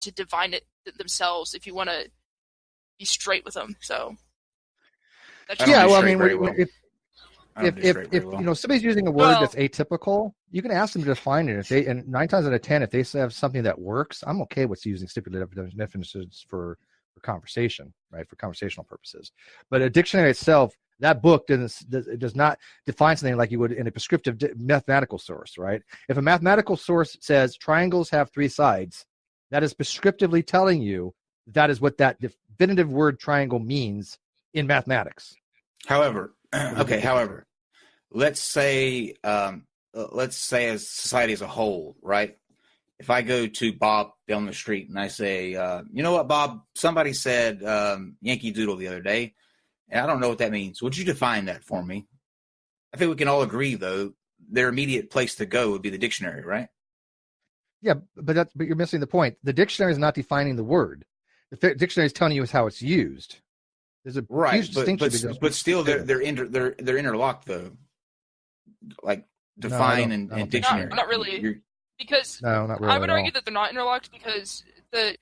to define it themselves if you want to be straight with them. So that's just if somebody's using a word that's atypical, you can ask them to define it. And 9 times out of 10, if they have something that works, I'm okay with using stipulated definitions for conversation, right? For conversational purposes. But a dictionary itself, that book does not define something like you would in a prescriptive mathematical source, right? If a mathematical source says triangles have 3 sides, that is prescriptively telling you that is what that definitive word triangle means in mathematics. However, let's say as society as a whole, right? If I go to Bob down the street and I say, you know what, Bob, somebody said Yankee Doodle the other day, and I don't know what that means. Would you define that for me? I think we can all agree, though, their immediate place to go would be the dictionary, right? Yeah, but you're missing the point. The dictionary is not defining the word. The dictionary is telling you how it's used. There's a huge distinction. But still, they're interlocked, though. Like define and dictionary. Not really. Because not really I would argue that they're not interlocked because the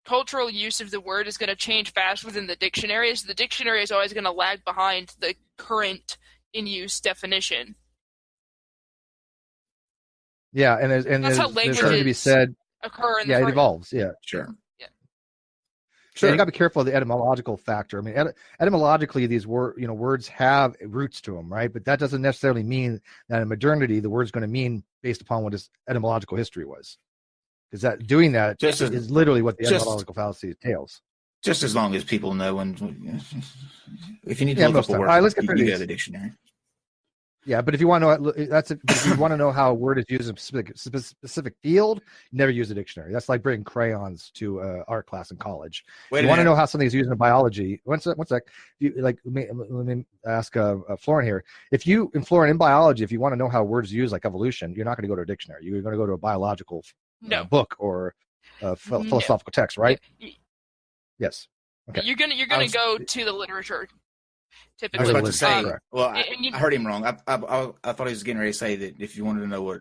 cultural use of the word is going to change fast within the dictionary. So the dictionary is always going to lag behind the current in-use definition. Yeah, and there's something to be said. Occur in it evolves. Yeah, sure. Sure. You got to be careful of the etymological factor. I mean, etymologically, these words have roots to them, right? But that doesn't necessarily mean that in modernity, the word's going to mean based upon what its etymological history was. Because is literally what the etymological fallacy entails. Just as long as people know, if you need to look up a word, let's get you go to the dictionary. Yeah, but if you want to know if you want to know how a word is used in a specific field, never use a dictionary. That's like bringing crayons to art class in college. You want to know how something's used in biology. One sec. Let me ask Florin here. Florin, in biology, if you want to know how words are used, like evolution, you're not going to go to a dictionary. You're going to go to a biological book or philosophical text, right? Yes. Okay. You're gonna go to the literature. Typically. I was about to say, I heard him wrong. I thought he was getting ready to say that if you wanted to know what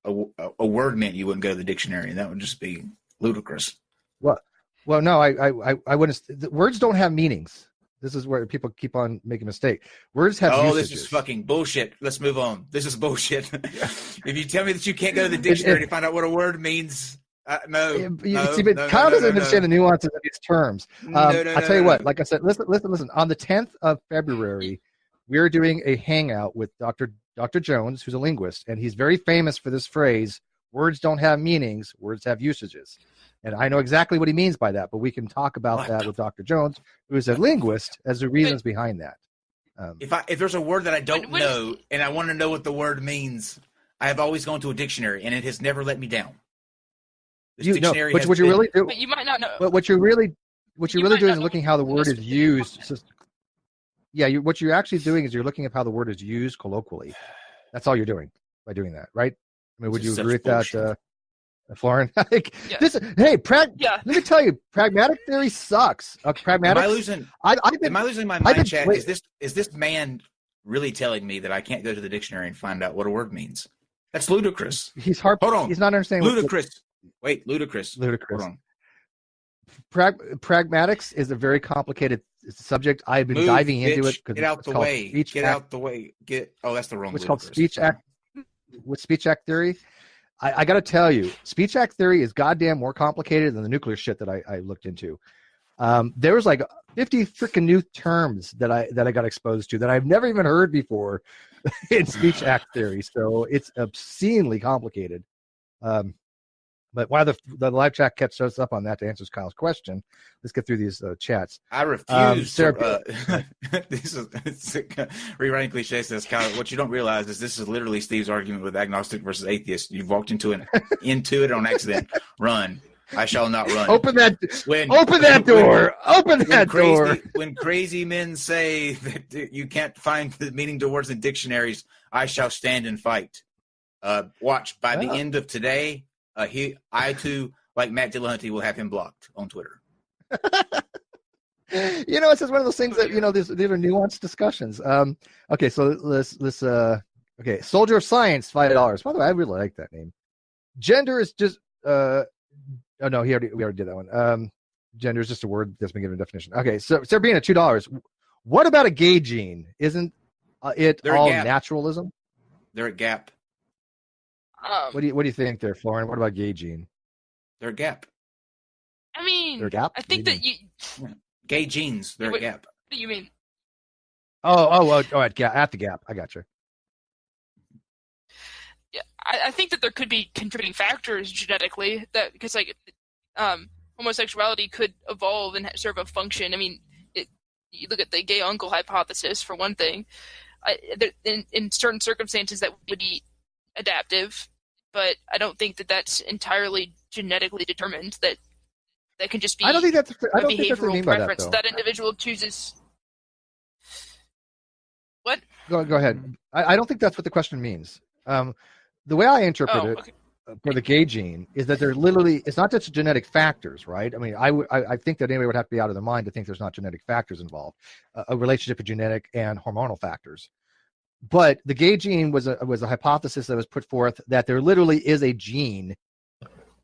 a word meant, you wouldn't go to the dictionary, and that would just be ludicrous. Well, no, I wouldn't. Words don't have meanings. This is where people keep on making a mistake. Words have usages. This is fucking bullshit. Let's move on. This is bullshit. If you tell me that you can't go to the dictionary to find out what a word means, no. Kyle doesn't understand the nuances of these terms. I tell you what, like I said, listen. On the 10th of February, we're doing a hangout with Dr. Jones, who's a linguist, and he's very famous for this phrase, words don't have meanings, words have usages. And I know exactly what he means by that, but we can talk about that with Dr. Jones, who is a linguist, as the reasons behind that. If there's a word that I don't know and I want to know what the word means, I have always gone to a dictionary, and it has never let me down. What you really do, but you might not know. But what you're really doing is looking how the word is used. What you're actually doing is you're looking at how the word is used colloquially. That's all you're doing by doing that, right? I mean, would you agree with that, Florin? Let me tell you, pragmatic theory sucks. Pragmatic. Am I losing my mind, Chad? Is this man really telling me that I can't go to the dictionary and find out what a word means? That's ludicrous. Hold on. He's not understanding. Ludicrous. Wait, ludicrous. Hold on. Pragmatics is a very complicated subject. I've been diving into it. Get out the way. That's the wrong. What's called speech act. With speech act theory, I got to tell you, speech act theory is goddamn more complicated than the nuclear shit that I looked into. There was like 50 freaking new terms that I got exposed to that I've never even heard before in speech act theory. So it's obscenely complicated. But while the live chat catches us up on that to answer Kyle's question, let's get through these chats. I refuse to. This is rewriting cliche says, Kyle, what you don't realize is this is literally Steve's argument with agnostic versus atheist. You've walked into it on accident. Run. I shall not run. Open that door. Open that door. When crazy men say that you can't find the meaning to words in dictionaries, I shall stand and fight. Watch, by the end of today, I too, like Matt Dillahunty, will have him blocked on Twitter. It's just one of those things that, these are nuanced discussions. Okay, so let's soldier of science, $5. By the way, I really like that name. Gender is just Oh no, we already did that one. Gender is just a word that's been given a definition. Okay, so Being at $2. What about a gay gene? Isn't it They're all Gap. naturalism? They're a Gap. What do you think there, Florin? What about gay gene? They're a Gap. I mean, They're a Gap? I think that you. Gay genes. They're a Gap. What do you mean? At the Gap. I got you. Yeah, I think that there could be contributing factors genetically that because homosexuality could evolve and serve a function. I mean, you look at the gay uncle hypothesis for one thing. In certain circumstances, that would be adaptive, but I don't think that that's entirely genetically determined. That can just be. I don't think that's. I don't think that's what behavioral you mean by that, preference though. that individual chooses. What? Go ahead. I don't think that's what the question means. The way I interpret it for the gay gene is that there's literally, it's not just genetic factors, right? I mean, I think that anybody would have to be out of their mind to think there's not genetic factors involved, a relationship of genetic and hormonal factors. But the gay gene was a hypothesis that was put forth that there literally is a gene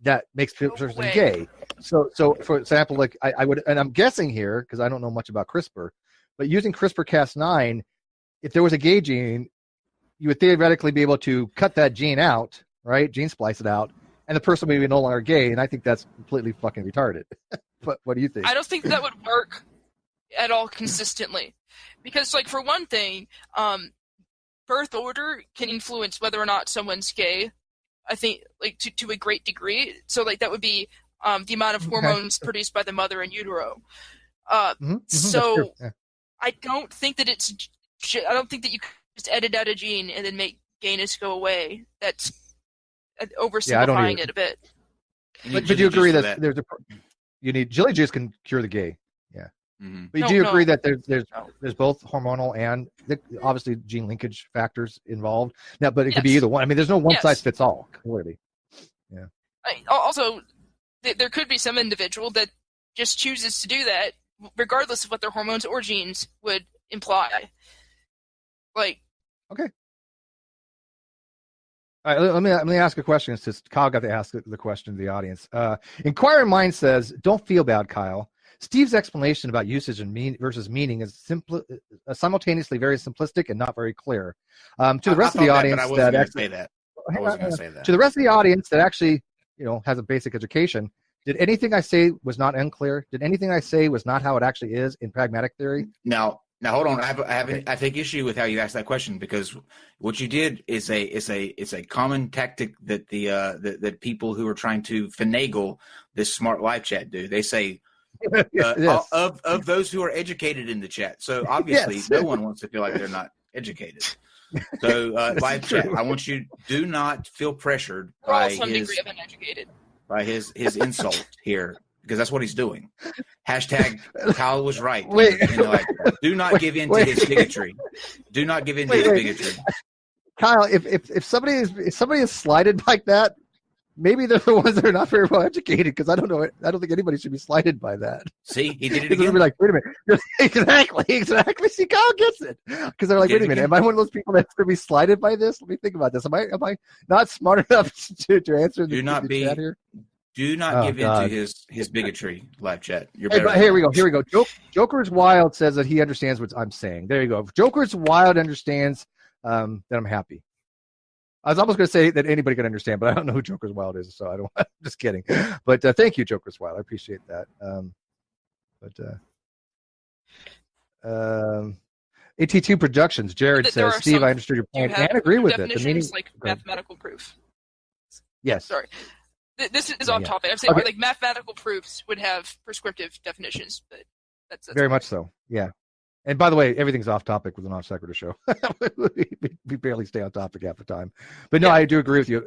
that makes a person gay. So for example, like I would, and I'm guessing here because I don't know much about CRISPR, but using CRISPR-Cas9, if there was a gay gene, you would theoretically be able to cut that gene out, right? Gene splice it out, and the person may be no longer gay. And I think that's completely fucking retarded. But what do you think? I don't think that would work at all consistently, because, like, for one thing, birth order can influence whether or not someone's gay. I think, like, to a great degree. So, like, that would be the amount of hormones produced by the mother in utero. So, Yeah. I don't think that I don't think that you could just edit out a gene and then make gayness go away. That's oversimplifying it a bit. But do you agree that you need jelly juice can cure the gay? Yeah. Mm-hmm. But do you agree that there's both hormonal and obviously gene linkage factors involved now? But it could be either one. I mean, there's no one size fits all. Clearly. Yeah. Also, there could be some individual that just chooses to do that, regardless of what their hormones or genes would imply. Like. Okay. All right, let me ask a question. Since Kyle got to ask the question to the audience. Inquiring Mind says, "Don't feel bad, Kyle. Steve's explanation about usage and versus meaning is simultaneously very simplistic and not very clear." To the rest of the audience, I wasn't going to say that. To the rest of the audience that actually, has a basic education, did anything I say was not unclear? Did anything I say was not how it actually is in pragmatic theory? Now hold on. I take issue with how you asked that question, because what you did is a common tactic that that people who are trying to finagle this smart live chat do. They say of those who are educated in the chat. So obviously no one wants to feel like they're not educated. So live chat, I want you do not feel pressured by his insult here. Because that's what he's doing. Hashtag Kyle was right. Do not give in to his bigotry. Do not give in to his bigotry. Kyle, if somebody is slighted like that, maybe they're the ones that are not very well educated. Because I don't know. I don't think anybody should be slighted by that. See, he did it again. Be like, wait a minute. Exactly. See, Kyle gets it. Because they're like, wait a minute. Am I one of those people that's going to be slighted by this? Let me think about this. Am I not smart enough to answer the chat here? Do not give in to his bigotry, live chat. You're better. Here we go. Joker's Wild says that he understands what I'm saying. There you go. Joker's Wild understands that I'm happy. I was almost going to say that anybody can understand, but I don't know who Joker's Wild is, so I don't. I'm just kidding. But thank you, Joker's Wild. I appreciate that. AT2 Productions. Jared says, Steve, I understood your point and agree with it. The meaning, like mathematical proof. Yes. Sorry. This is off topic. I'm saying like mathematical proofs would have prescriptive definitions, but that's very much so. Yeah. And by the way, everything's off topic with the NonSequitur show. we barely stay on topic half the time. But no, I do agree with you.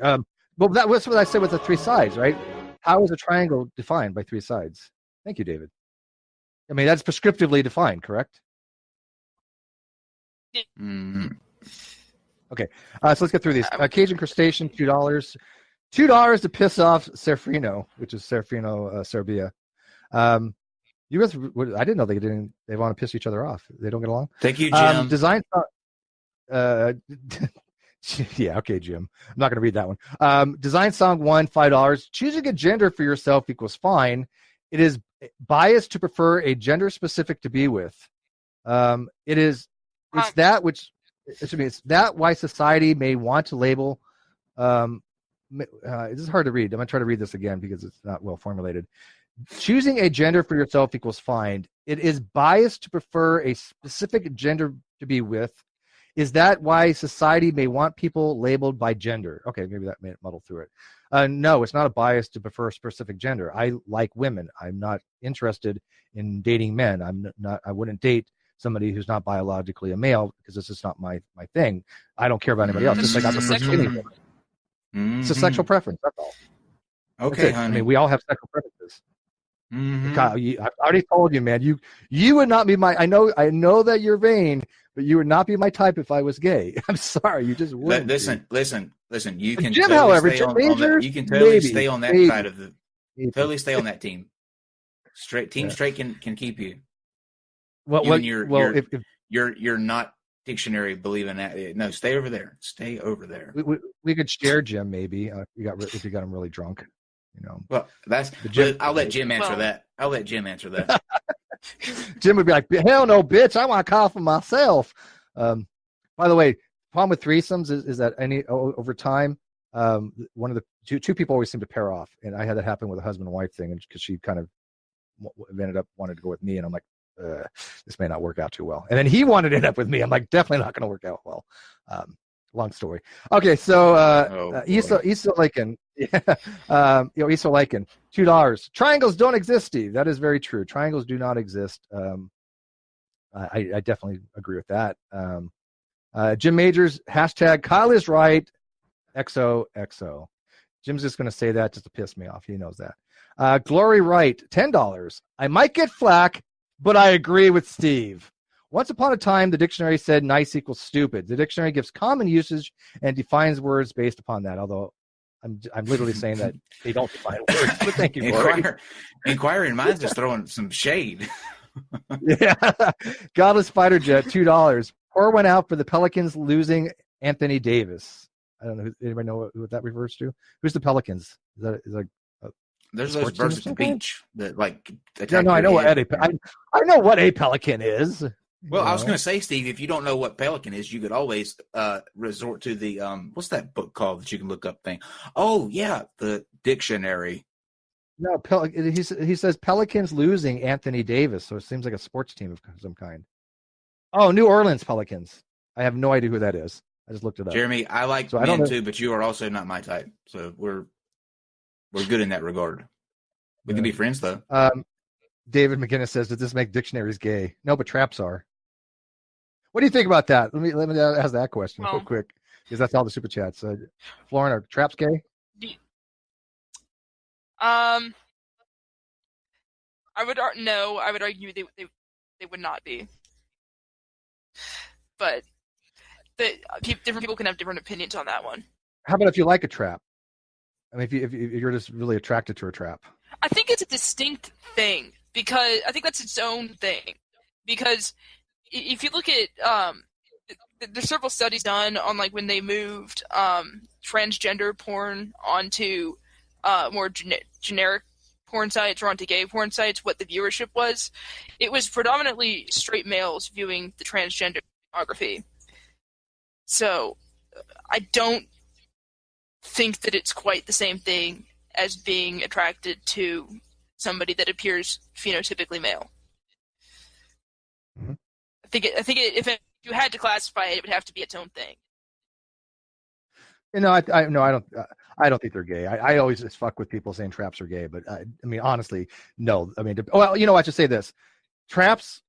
Well, that was what I said with the three sides, right? How is a triangle defined by three sides? Thank you, David. I mean, that's prescriptively defined, correct? Mm-hmm. Okay. So let's get through these. Cajun crustacean, $2. $2 to piss off Serafino, which is Serafino, Serbia. You guys, I didn't know they want to piss each other off. They don't get along. Thank you, Jim. Yeah, okay, Jim. I'm not going to read that one. Design Song 1, $5. Choosing a gender for yourself equals fine. It is biased to prefer a gender specific to be with. It's that why society may want to label. This is hard to read. I'm going to try to read this again because it's not well formulated. Choosing a gender for yourself equals fine. It is biased to prefer a specific gender to be with. Is that why society may want people labeled by gender? Okay, maybe that may muddle through it. No, it's not a bias to prefer a specific gender. I like women. I'm not interested in dating men. I wouldn't date somebody who's not biologically a male because this is not my thing. I don't care about anybody else. Just like I prefer skinny women. It's a sexual preference. That's all. Okay, honey. I mean, we all have sexual preferences. God, I already told you, man. You would not be my. I know that you're vain, but you would not be my type if I was gay. I'm sorry, you just wouldn't. Listen. You can Jim, totally however, stay Jim on Majors, that. You can totally maybe, stay on that maybe, side of the. maybe. Totally stay on that team. Straight can keep you. Well, Even you're not dictionary believing that. No, stay over there. Stay over there. We could share Jim maybe if you got him really drunk. You know. Well, I'll let Jim answer that. I'll let Jim answer that. Jim would be like, hell no, bitch, I want to call for myself. By the way, problem with threesomes is that over time, one of the two people always seem to pair off, and I had that happen with a husband and wife thing, because she kind of ended up wanted to go with me, and I'm like, this may not work out too well. And then he wanted to end up with me. I'm like, definitely not going to work out well. Long story. Okay, so Issa Lakin, Issa Lakin, $2. Triangles don't exist, Steve. That is very true. Triangles do not exist. I definitely agree with that. Jim Majors, hashtag Kyle is right. XOXO. Jim's just going to say that just to piss me off. He knows that. Glory Wright, $10. I might get flack, but I agree with Steve. Once upon a time, the dictionary said nice equals stupid. The dictionary gives common usage and defines words based upon that, although I'm literally saying that they don't define words. But thank you, Glory. Inquiring minds just throwing some shade. Yeah. Godless Fighter Jet, $2. Pour one out for the Pelicans losing Anthony Davis. I don't know. Anybody know what that refers to? Who's the Pelicans? Is that there's those birds at the beach that like attack. No, I know I know what a pelican is. Well, I was going to say, Steve, if you don't know what pelican is, you could always resort to the what's that book called that you can look up thing? Oh yeah, the dictionary. No, he says Pelicans losing Anthony Davis, so it seems like a sports team of some kind. Oh, New Orleans Pelicans. I have no idea who that is. I just looked it up. Jeremy, I like men too, but you are also not my type, so we're good in that regard. We can be friends though. David McGinnis says, "Does this make dictionaries gay?" No, but traps are. What do you think about that? Let me ask that question real quick, because that's all the super chats. Florin, are traps gay? I would argue they would not be, but different people can have different opinions on that one. How about if you like a trap? I mean, if you're just really attracted to a trap. I think it's a distinct thing, because I think that's its own thing. Because if you look at there's several studies done on like when they moved transgender porn onto more generic porn sites or onto gay porn sites, what the viewership was. It was predominantly straight males viewing the transgender pornography. So I don't think that it's quite the same thing as being attracted to somebody that appears phenotypically male. Mm-hmm. I think if you had to classify it, it would have to be its own thing. I don't think they're gay. I always just fuck with people saying traps are gay, but I mean, honestly, no. I mean, well, I should say this: traps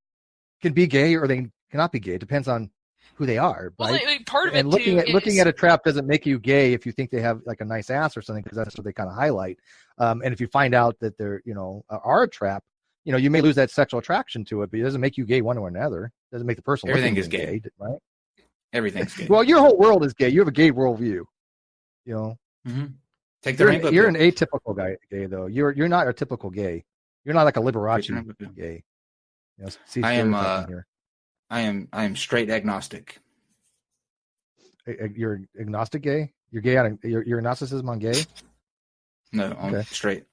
can be gay or they cannot be gay. It depends on who they are. Right? Well, part of and looking at a trap doesn't make you gay if you think they have like a nice ass or something, because that's what they kind of highlight. And if you find out that they're are a trap, you may lose that sexual attraction to it, but it doesn't make you gay one way or another. It doesn't make the person. Everything is gay, right? Everything's gay. Well, your whole world is gay. You have a gay worldview. Mm-hmm. You're an atypical gay though. You're not a typical gay. You're not like a Liberace gay. I am straight agnostic. You're agnostic gay. You're gay. You're agnosticism on gay. No, I'm Okay. straight.